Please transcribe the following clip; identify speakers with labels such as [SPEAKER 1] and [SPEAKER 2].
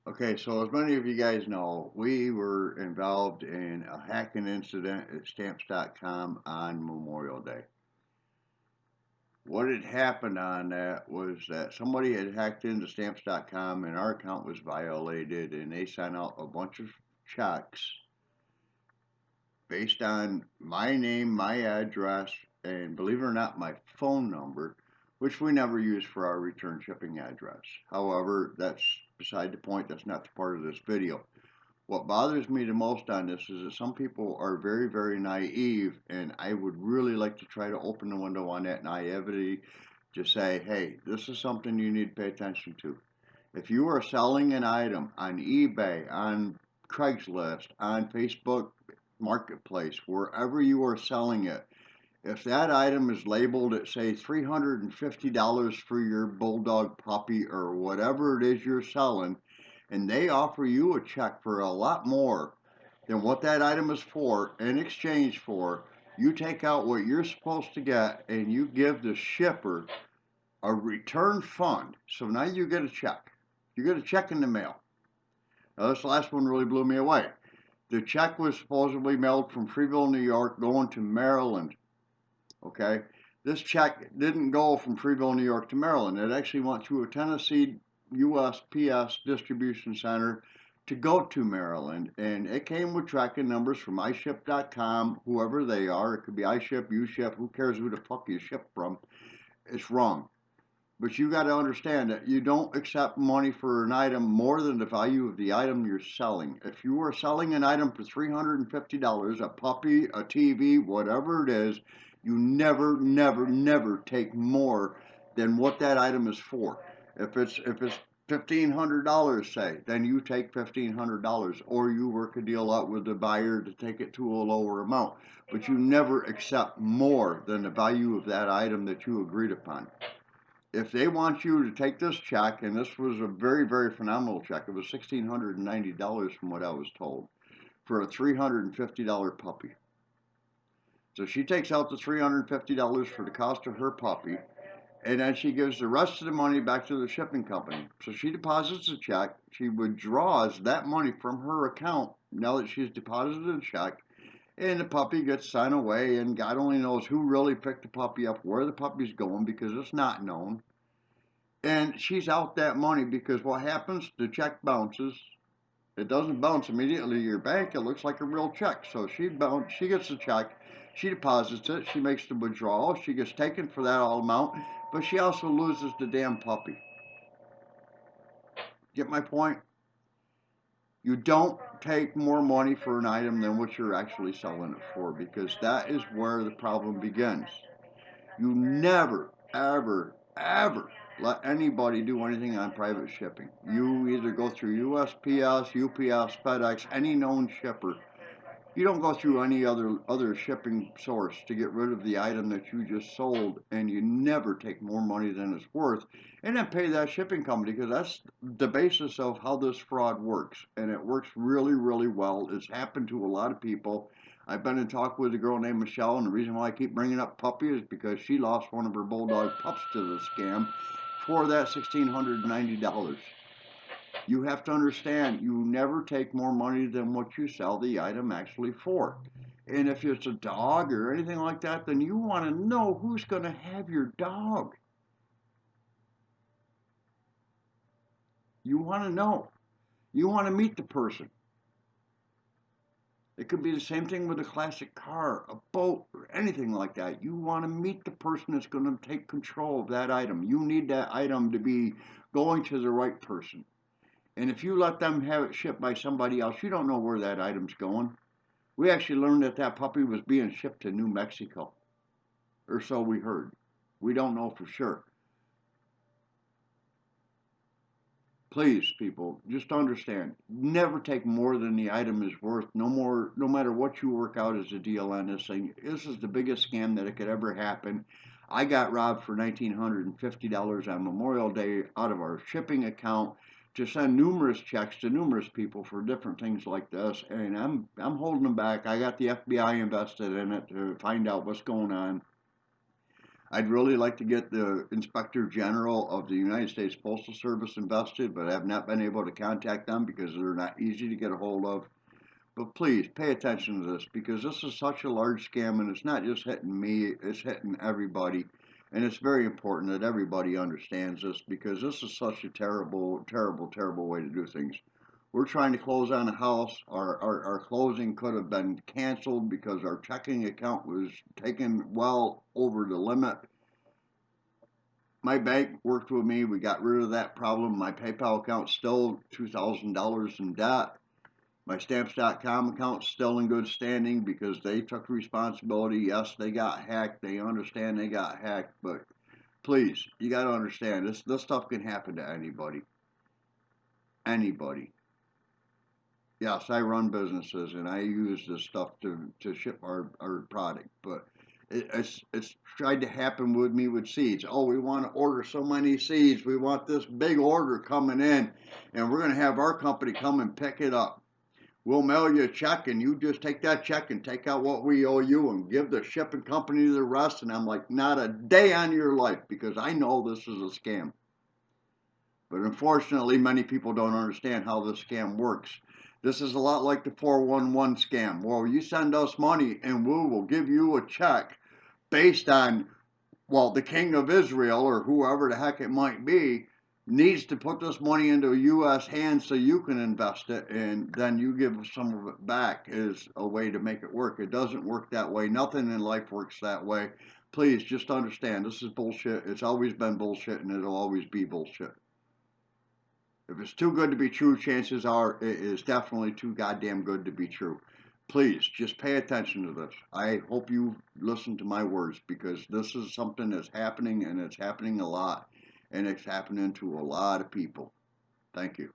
[SPEAKER 1] Okay, so as many of you guys know, we were involved in a hacking incident at Stamps.com on Memorial Day. What had happened on that was that somebody had hacked into Stamps.com and our account was violated, and they sent out a bunch of checks based on my name, my address, and believe it or not, my phone number, which we never use for our return shipping address. However, that's beside the point. That's not the part of this video. What bothers me the most on this is that some people are very, very naive, and I would really like to try to open the window on that naivety to say, hey, this is something you need to pay attention to. If you are selling an item on eBay, on Craigslist, on Facebook Marketplace, wherever you are selling it, if that item is labeled at, say, $350 for your bulldog puppy or whatever it is you're selling, and they offer you a check for a lot more than what that item is for in exchange for, you take out what you're supposed to get and you give the shipper a return fund. So now you get a check. You get a check in the mail. Now, this last one really blew me away. The check was supposedly mailed from Freeville, New York, going to Maryland. Okay? This check didn't go from Freeville, New York to Maryland. It actually went through a Tennessee USPS distribution center to go to Maryland. And it came with tracking numbers from iShip.com, whoever they are. It could be iShip, UShip, who cares who the fuck you ship from. It's wrong. But you got to understand that you don't accept money for an item more than the value of the item you're selling. If you are selling an item for $350, a puppy, a TV, whatever it is, you never, never, never take more than what that item is for. If it's $1,500, say, then you take $1,500, or you work a deal out with the buyer to take it to a lower amount. But you never accept more than the value of that item that you agreed upon. If they want you to take this check, and this was a very, very phenomenal check, it was $1,690 from what I was told, for a $350 puppy. So she takes out the $350 for the cost of her puppy, and then she gives the rest of the money back to the shipping company. So she deposits a check, she withdraws that money from her account now that she's deposited a check, and the puppy gets sent away, and God only knows who really picked the puppy up, where the puppy's going, because it's not known. And she's out that money because what happens? The check bounces. It doesn't bounce immediately to your bank. It looks like a real check. So she gets the check, she deposits it, she makes the withdrawal, she gets taken for that all amount, but she also loses the damn puppy. Get my point? You don't take more money for an item than what you're actually selling it for, because that is where the problem begins. You never, ever, ever let anybody do anything on private shipping. You either go through USPS, UPS, FedEx, any known shipper. You don't go through any other shipping source to get rid of the item that you just sold, and you never take more money than it's worth, and then pay that shipping company, because that's the basis of how this fraud works, and it works really, really well. It's happened to a lot of people. I've been in talk with a girl named Michelle, and the reason why I keep bringing up puppy is because she lost one of her bulldog pups to the scam for that $1,690. You have to understand, you never take more money than what you sell the item actually for. And if it's a dog or anything like that, then you want to know who's going to have your dog. You want to know. You want to meet the person. It could be the same thing with a classic car, a boat, or anything like that. You want to meet the person that's going to take control of that item. You need that item to be going to the right person. And if you let them have it shipped by somebody else, you don't know where that item's going. We actually learned that that puppy was being shipped to New Mexico, or so we heard. We don't know for sure. Please, people, just understand. Never take more than the item is worth. No more, no matter what you work out as a deal on this thing. This is the biggest scam that it could ever happen. I got robbed for $1,950 on Memorial Day out of our shipping account to send numerous checks to numerous people for different things like this, and I'm holding them back. I got the FBI invested in it to find out what's going on. I'd really like to get the Inspector General of the United States Postal Service invested, but I have not been able to contact them because they're not easy to get a hold of. But please pay attention to this because this is such a large scam and it's not just hitting me, it's hitting everybody. And it's very important that everybody understands this because this is such a terrible, terrible, terrible way to do things. We're trying to close on a house. Our closing could have been canceled because our checking account was taken well over the limit. My bank worked with me. We got rid of that problem. My PayPal account's still $2,000 in debt. My stamps.com account's still in good standing because they took responsibility. Yes, they got hacked. They understand they got hacked, but please, you got to understand this stuff can happen to anybody. Anybody. Yes, I run businesses and I use this stuff to ship our product, but it's tried to happen with me with seeds. Oh, we want to order so many seeds. We want this big order coming in, and we're going to have our company come and pick it up. We'll mail you a check, and you just take that check and take out what we owe you and give the shipping company the rest. And I'm like, not a day on your life because I know this is a scam. But unfortunately, many people don't understand how this scam works. This is a lot like the 411 scam. Well, you send us money and we will give you a check based on, well, the king of Israel or whoever the heck it might be needs to put this money into U.S. hands so you can invest it and then you give some of it back is a way to make it work. It doesn't work that way. Nothing in life works that way. Please just understand this is bullshit. It's always been bullshit and it'll always be bullshit. If it's too good to be true, chances are it is definitely too goddamn good to be true. Please just pay attention to this. I hope you listen to my words because this is something that's happening and it's happening a lot and it's happening to a lot of people. Thank you.